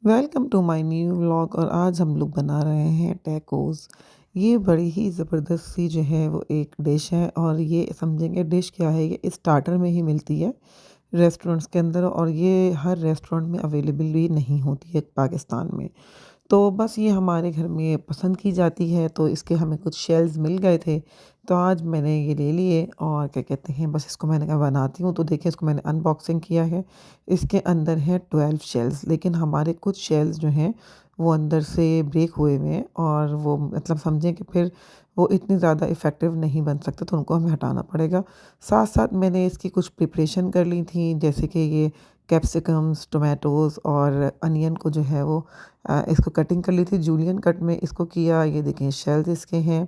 Welcome to my new vlog और आज हम लोग बना रहे हैं टैकोस। ये बड़ी ही ज़बरदस्त सी जो है वो एक डिश है और ये समझेंगे डिश क्या है, ये स्टार्टर में ही मिलती है रेस्टोरेंट्स के अंदर और ये हर रेस्टोरेंट में अवेलेबल भी नहीं होती है पाकिस्तान में। तो बस ये हमारे घर में पसंद की जाती है, तो इसके हमें कुछ शेल्स मिल गए थे, तो आज मैंने ये ले लिए और क्या कहते हैं बस इसको मैंने कहा बनाती हूँ। तो देखिए इसको मैंने अनबॉक्सिंग किया है। इसके अंदर है 12 शेल्स, लेकिन हमारे कुछ शेल्स जो हैं वो अंदर से ब्रेक हुए हुए हैं और वो मतलब समझें कि फिर वो इतनी ज़्यादा इफ़ेक्टिव नहीं बन सकते, तो उनको हमें हटाना पड़ेगा। साथ साथ मैंने इसकी कुछ प्रिपरेशन कर ली थी, जैसे कि ये कैप्सिकम्स, टोमेटोज़ और अनियन को जो है वो इसको कटिंग कर ली थी, जूलियन कट में इसको किया। ये देखें शेल्स इसके हैं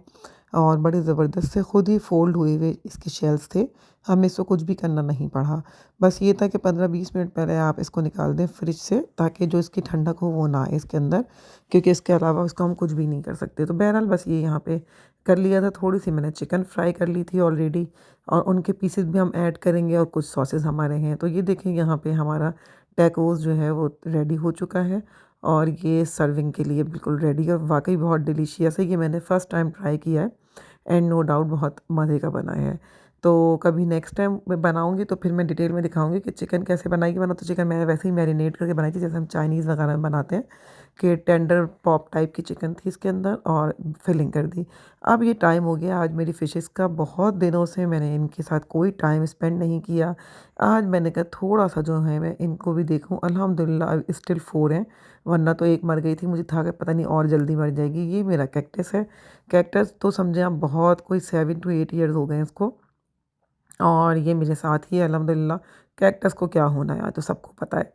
और बड़े ज़बरदस्त से खुद ही फ़ोल्ड हुए हुए इसके शेल्स थे। हमें इसको कुछ भी करना नहीं पड़ा। बस ये था कि 15-20 मिनट पहले आप इसको निकाल दें फ्रिज से, ताकि जो इसकी ठंडक हो वो ना आए इसके अंदर, क्योंकि इसके अलावा इसको हम कुछ भी नहीं कर सकते। तो बहरहाल बस ये यहाँ पे कर लिया था। थोड़ी-सी मैंने चिकन फ्राई कर ली थी ऑलरेडी और उनके पीसेस भी हम ऐड करेंगे और कुछ सॉसेस हमारे हैं। तो ये देखें यहाँ पे हमारा टैकोस जो है वो रेडी हो चुका है और ये सर्विंग के लिए बिल्कुल रेडी है। वाक़ई बहुत डिलीशियस है। ये मैंने फर्स्ट टाइम ट्राई किया है एंड नो डाउट बहुत मज़े का बना है। तो कभी नेक्स्ट टाइम मैं बनाऊँगी तो फिर मैं डिटेल में दिखाऊँगी कि चिकन कैसे बनाई। वरना तो चिकन मैंने वैसे ही मैरिनेट करके बनाई थी, जैसे हम चाइनीज़ वगैरह में बनाते हैं, कि टेंडर पॉप टाइप की चिकन थी इसके अंदर और फिलिंग कर दी। अब ये टाइम हो गया आज मेरी फ़िशेज़ का, बहुत दिनों से मैंने इनके साथ कोई टाइम स्पेंड नहीं किया। आज मैंने कहा थोड़ा-सा जो है मैं इनको भी देखूँ। अल्हम्दुलिल्लाह स्टिल 4 हैं, वरना तो एक मर गई थी, मुझे था कि पता नहीं और जल्दी मर जाएगी। ये मेरा कैक्टस है। कैक्टस तो समझें आप बहुत कोई 7 टू 8 ईयर्स हो गए हैं इसको और ये मेरे साथ ही है अल्हम्दुलिल्लाह। कैक्टस को क्या होना है तो सबको पता है।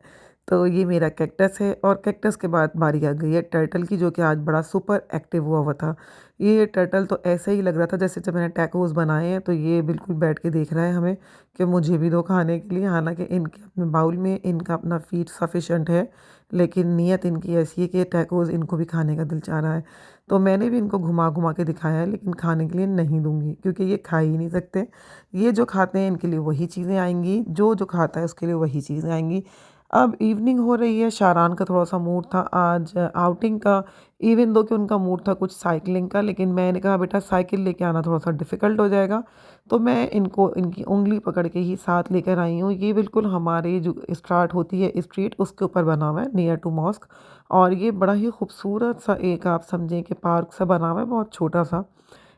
तो ये मेरा कैक्टस है और कैक्टस के बाद बारी आ गई है टर्टल की, जो कि आज बड़ा सुपर एक्टिव हुआ हुआ था। ये टर्टल तो ऐसे ही लग रहा था जैसे जब मैंने टैकोस बनाए हैं, तो ये बिल्कुल बैठ के देख रहा है हमें कि मुझे भी दो खाने के लिए। हालाँकि इनके अपने बाउल में इनका अपना फ़ीड सफिशिएंट है, लेकिन नीयत इनकी ऐसी है कि टैकोस इनको भी खाने का दिल चाह रहा है। तो मैंने भी इनको घुमा-घुमा के दिखाया है, लेकिन खाने के लिए नहीं दूँगी क्योंकि ये खा ही नहीं सकते। ये जो खाते हैं इनके लिए वही चीज़ें आएँगी, जो खाता है उसके लिए वही चीज़ें आएँगी। अब इवनिंग हो रही है, शारान का थोड़ा-सा मूड था आज आउटिंग का, इवन दो कि उनका मूड था कुछ साइक्लिंग का, लेकिन मैंने कहा बेटा साइकिल लेके आना थोड़ा-सा डिफ़िकल्ट हो जाएगा, तो मैं इनको इनकी उँगली पकड़ के ही साथ लेकर आई हूँ। ये बिल्कुल हमारे जो स्टार्ट होती है स्ट्रीट उसके ऊपर बना हुआ है नियर टू मॉस्क और ये बड़ा ही खूबसूरत सा एक आप समझें कि पार्क सा बना हुआ है, बहुत छोटा-सा।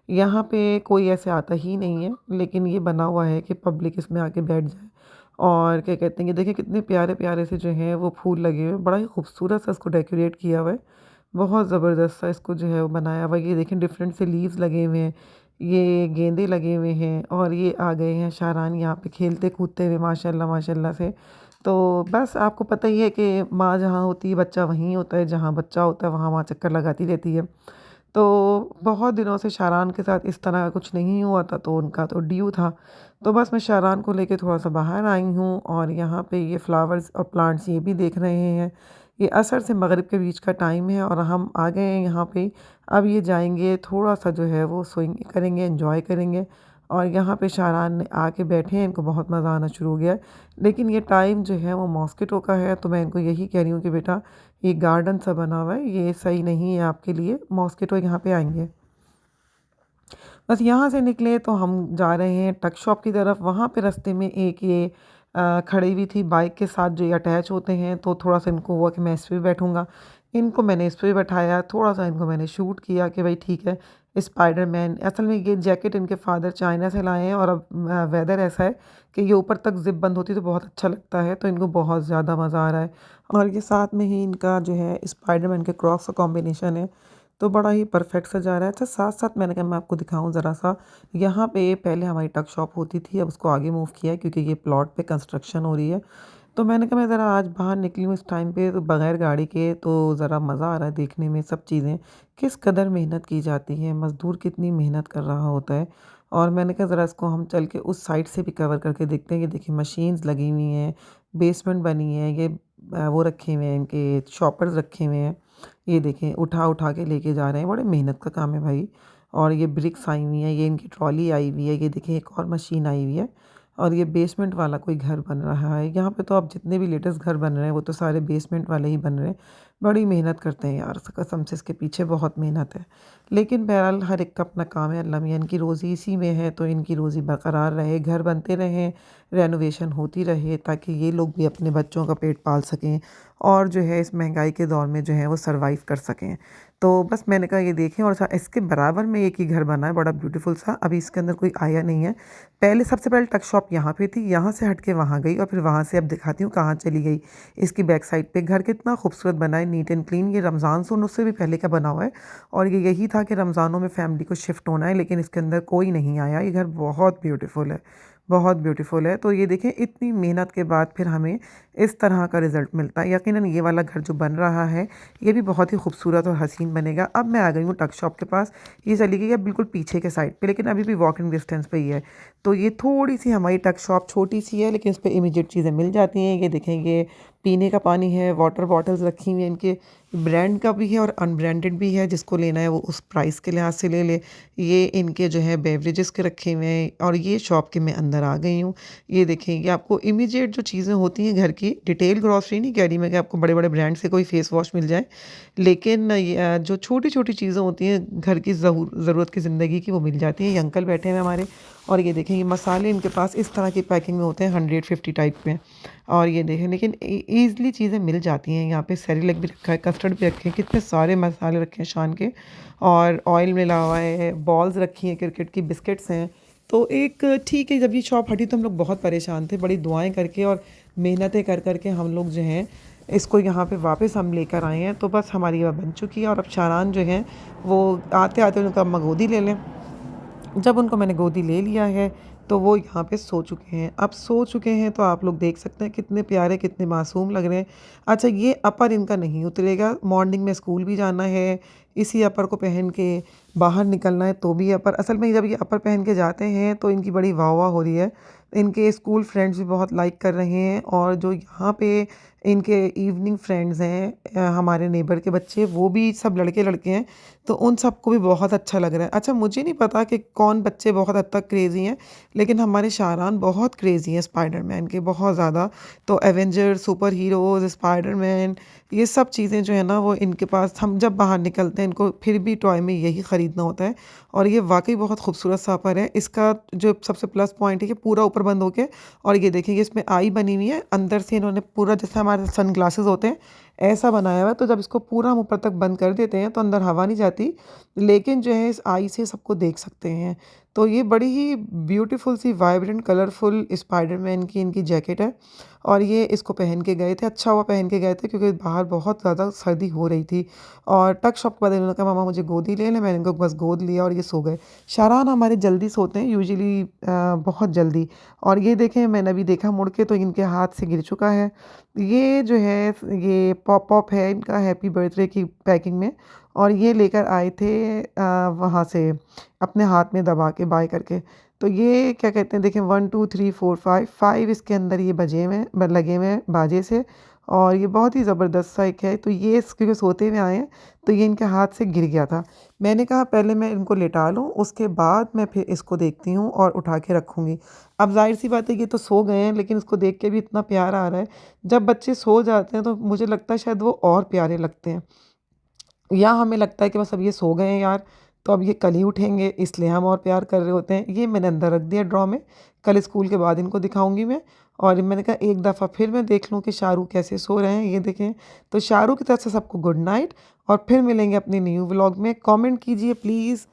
यहाँ पे कोई ऐसे आता ही नहीं है, लेकिन ये बना हुआ है कि पब्लिक इसमें आके बैठ जाए और क्या कहते हैं, ये देखिए कितने प्यारे-प्यारे से जो हैं वो फूल लगे हुए हैं, बड़ा ही खूबसूरत सा इसको डेकोरेट किया हुआ है। बहुत ज़बरदस्त सा इसको जो है वो बनाया हुआ है। ये देखें डिफरेंट से लीव्स लगे हुए हैं, ये गेंदे लगे हुए हैं और ये आ गए हैं शारान यहाँ पे खेलते-कूदते हुए माशाल्लाह माशाल्लाह से। तो बस आपको पता ही है कि माँ जहाँ होती है बच्चा वहीं होता है, जहाँ बच्चा होता है वहाँ माँ चक्कर लगाती रहती है। तो बहुत दिनों से शारान के साथ इस तरह का कुछ नहीं हुआ था, तो उनका तो ड्यू था। तो बस मैं शारान को लेके थोड़ा-सा बाहर आई हूँ और यहाँ पे ये फ्लावर्स और प्लांट्स ये भी देख रहे हैं। ये असर से मगरिब के बीच का टाइम है और हम आ गए हैं यहाँ पे। अब ये जाएँगे थोड़ा-सा जो है वो स्विंग करेंगे, एन्जॉय करेंगे और यहाँ पे शारान ने आके बैठे हैं, इनको बहुत मज़ा आना शुरू हो गया है। लेकिन ये टाइम जो है वो मॉस्किटो का है, तो मैं इनको यही कह रही हूँ कि बेटा ये गार्डन सा बना हुआ है, ये सही नहीं है आपके लिए, मॉस्किटो यहाँ पे आएँगे। बस यहाँ से निकले तो हम जा रहे हैं टक शॉप की तरफ। वहाँ पे रास्ते में एक ये खड़ी हुई थी बाइक के साथ जो ये अटैच होते हैं, तो थोड़ा-सा इनको हुआ कि मैं इस पे भी बैठूँगा। इनको मैंने इस पे भी बैठाया, थोड़ा-सा इनको मैंने शूट किया कि भाई ठीक है, स्पाइडरमैन असल में ये जैकेट इनके फादर चाइना से लाए हैं और अब वेदर ऐसा है कि ये ऊपर तक ज़िप बंद होती है तो बहुत अच्छा लगता है, तो इनको बहुत ज़्यादा मज़ा आ रहा है। और ये साथ में ही इनका जो है स्पाइडरमैन के क्रॉक्स का कॉम्बिनेशन है, तो बड़ा ही परफेक्ट सा जा रहा है। अच्छा साथ-साथ मैंने कहा मैं आपको दिखाऊँ ज़रा-सा, यहाँ पे पहले हमारी टक शॉप होती थी, अब उसको आगे मूव किया है क्योंकि ये प्लॉट पे कंस्ट्रक्शन हो रही है। तो मैंने कहा मैं ज़रा आज बाहर निकली हूँ इस टाइम पे तो बगैर गाड़ी के, तो ज़रा मज़ा आ रहा है देखने में सब चीज़ें, किस कदर मेहनत की जाती है, मज़दूर कितनी मेहनत कर रहा होता है। और मैंने कहा ज़रा इसको हम चल के उस साइड से भी कवर करके देखते हैं। ये देखिए मशीन्स लगी हुई हैं, बेसमेंट बनी है, ये वो रखे हुए हैं इनके शॉपर्स रखे हुए हैं। ये देखें उठा-उठा के लेके जा रहे हैं, बड़े मेहनत का काम है भाई। और ये ब्रिक्स आई हुई हैं, ये इनकी ट्रॉली आई हुई है, ये देखिए एक और मशीन आई हुई है और ये बेसमेंट वाला कोई घर बन रहा है। यहाँ पे तो अब जितने भी लेटेस्ट घर बन रहे हैं वो तो सारे बेसमेंट वाले ही बन रहे हैं। बड़ी मेहनत करते हैं यार, कसम से इसके पीछे बहुत मेहनत है। लेकिन बहरहाल हर एक का अपना काम है, अल्लाह मियां इनकी रोज़ी इसी में है, तो इनकी रोज़ी बरकरार रहे, घर बनते रहें, रेनोवेशन होती रहे, ताकि ये लोग भी अपने बच्चों का पेट पाल सकें और जो है इस महंगाई के दौर में जो है वो सर्वाइव कर सकें। तो बस मैंने कहा ये देखें, और इसके बराबर में एक ही घर बना है बड़ा ब्यूटीफुल सा, अभी इसके अंदर कोई आया नहीं है। पहले सबसे पहले टक शॉप यहाँ पे थी, यहाँ से हट के वहाँ गई और फिर वहाँ से अब दिखाती हूँ कहाँ चली गई। इसकी बैक साइड पे घर कितना खूबसूरत बना है, नीट एंड क्लीन। ये रमज़ान सोन उससे भी पहले का बना हुआ है, और ये यही था कि रमज़ानों में फैमिली को शिफ्ट होना है, लेकिन इसके अंदर कोई नहीं आया। ये घर बहुत ब्यूटीफुल है, बहुत ब्यूटीफुल है। तो ये देखें, इतनी मेहनत के बाद फिर हमें इस तरह का रिज़ल्ट मिलता है। यकीनन ये वाला घर जो बन रहा है ये भी बहुत ही खूबसूरत और हसीन बनेगा। अब मैं आ गई हूँ टक शॉप के पास, ये चली गई है बिल्कुल पीछे के साइड पे, लेकिन अभी भी वॉकिंग डिस्टेंस पे ही है। तो ये थोड़ी सी हमारी टक शॉप छोटी सी है, लेकिन इस पर इमीडिएट चीज़ें मिल जाती हैं। ये देखेंगे, पीने का पानी है, वाटर बॉटल्स रखी हुई हैं, इनके ब्रांड का भी है और अनब्रांडेड भी है, जिसको लेना है वो उस प्राइस के लिहाज से ले ले। ये इनके जो है बेवरेजेस के रखे हुए हैं, और ये शॉप के मैं अंदर आ गई हूँ। ये देखिए, ये आपको इमीडिएट जो चीज़ें होती हैं घर की, डिटेल ग्रॉसरी नहीं कह रही मैं कि आपको बड़े बड़े ब्रांड से कोई फेस वॉश मिल जाए, लेकिन जो छोटी छोटी चीज़ें होती हैं घर की ज़रूरत की ज़िंदगी की, वो मिल जाती हैं। ये अंकल बैठे हैं हमारे, और ये देखें, ये मसाले इनके पास इस तरह की पैकिंग में होते हैं 150 टाइप में, और ये देखें, लेकिन ईज़िली चीज़ें मिल जाती हैं। यहाँ पे सेरेलैक भी रखा है, कस्टर्ड भी रखे हैं, कितने सारे मसाले रखे हैं शान के, और ऑयल मिला हुआ है, बॉल्स रखी हैं क्रिकेट की, बिस्किट्स हैं। तो एक ठीक है, जब ये शॉप हटी तो हम लोग बहुत परेशान थे, बड़ी दुआएं करके और मेहनतें कर करके हम लोग जो हैं इसको यहाँ पे वापस हम लेकर आए हैं। तो बस हमारी वह बन चुकी है, और अब शारान जो हैं वो आते आते उनका अम्मा गोदी ले लें। जब उनको मैंने गोदी ले लिया है तो वो यहाँ पे सो चुके हैं। अब सो चुके हैं तो आप लोग देख सकते हैं कितने प्यारे, कितने मासूम लग रहे हैं। अच्छा, ये अपर इनका नहीं उतरेगा, मॉर्निंग में स्कूल भी जाना है, इसी अपर को पहन के बाहर निकलना है, तो भी अपर। असल में जब ये अपर पहन के जाते हैं तो इनकी बड़ी वाह वाह हो रही है, इनके स्कूल फ्रेंड्स भी बहुत लाइक कर रहे हैं, और जो यहाँ पे इनके इवनिंग फ्रेंड्स हैं, हमारे नेबर के बच्चे, वो भी सब लड़के लड़के हैं, तो उन सबको भी बहुत अच्छा लग रहा है। अच्छा, मुझे नहीं पता कि कौन बच्चे बहुत हद तक क्रेज़ी हैं, लेकिन हमारे शारान बहुत क्रेज़ी हैं स्पाइडरमैन के, बहुत ज़्यादा। तो एवेंजर्स, सुपर हीरोज़, स्पाइडरमैन, ये सब चीज़ें जो है ना वो इनके पास, हम जब बाहर निकलते हैं इनको फिर भी टॉय में यही ख़रीदना होता है। और ये वाकई बहुत खूबसूरत सा अपर है। इसका जो सबसे प्लस पॉइंट है कि पूरा ऊपर बंद होके, और ये देखिए इसमें आई बनी हुई है, अंदर से इन्होंने पूरा, जैसे हमारे सन ग्लासेस होते हैं ऐसा बनाया हुआ है। तो जब इसको पूरा हम ऊपर तक बंद कर देते हैं तो अंदर हवा नहीं जाती, लेकिन जो है इस आई से सबको देख सकते हैं। तो ये बड़ी ही ब्यूटीफुल सी वाइब्रेंट कलरफुल स्पाइडरमैन की इनकी जैकेट है, और ये इसको पहन के गए थे। अच्छा हुआ पहन के गए थे, क्योंकि बाहर बहुत ज़्यादा सर्दी हो रही थी। और टक शॉप के बाद इन्होंने कहा मामा मुझे गोदी ले लें, मैंने इनको बस गोद लिया और ये सो गए। शारान हमारे जल्दी सोते हैं यूजुअली, बहुत जल्दी। और ये देखें, मैंने अभी देखा मुड़ के तो इनके हाथ से गिर चुका है। ये जो है ये पॉप पॉप है इनका हैप्पी बर्थडे की पैकिंग में, और ये लेकर आए थे वहाँ से अपने हाथ में दबा के बाय करके। तो ये क्या कहते हैं, देखें 1 2 3 4 5 5 इसके अंदर ये बजे हुए हैं, लगे हुए हैं बाजे से, और ये बहुत ही ज़बरदस्त सा एक है। तो ये क्योंकि सोते हुए आए हैं तो ये इनके हाथ से गिर गया था। मैंने कहा पहले मैं इनको लेटा लूँ, उसके बाद मैं फिर इसको देखती हूँ और उठा के रखूँगी। अब जाहिर सी बात है ये तो सो गए हैं, लेकिन इसको देख के भी इतना प्यार आ रहा है। जब बच्चे सो जाते हैं तो मुझे लगता है शायद वो और प्यारे लगते हैं, या हमें लगता है कि बस अब ये सो गए हैं यार, तो अब ये कल ही उठेंगे, इसलिए हम और प्यार कर रहे होते हैं। ये मैंने अंदर रख दिया ड्रॉ में, कल स्कूल के बाद इनको दिखाऊंगी मैं। और मैंने कहा एक दफ़ा फिर मैं देख लूँ कि शाहरुख कैसे सो रहे हैं। ये देखें, तो शाहरुख की तरफ से सबको गुड नाइट, और फिर मिलेंगे अपने न्यू व्लॉग में। कमेंट कीजिए प्लीज़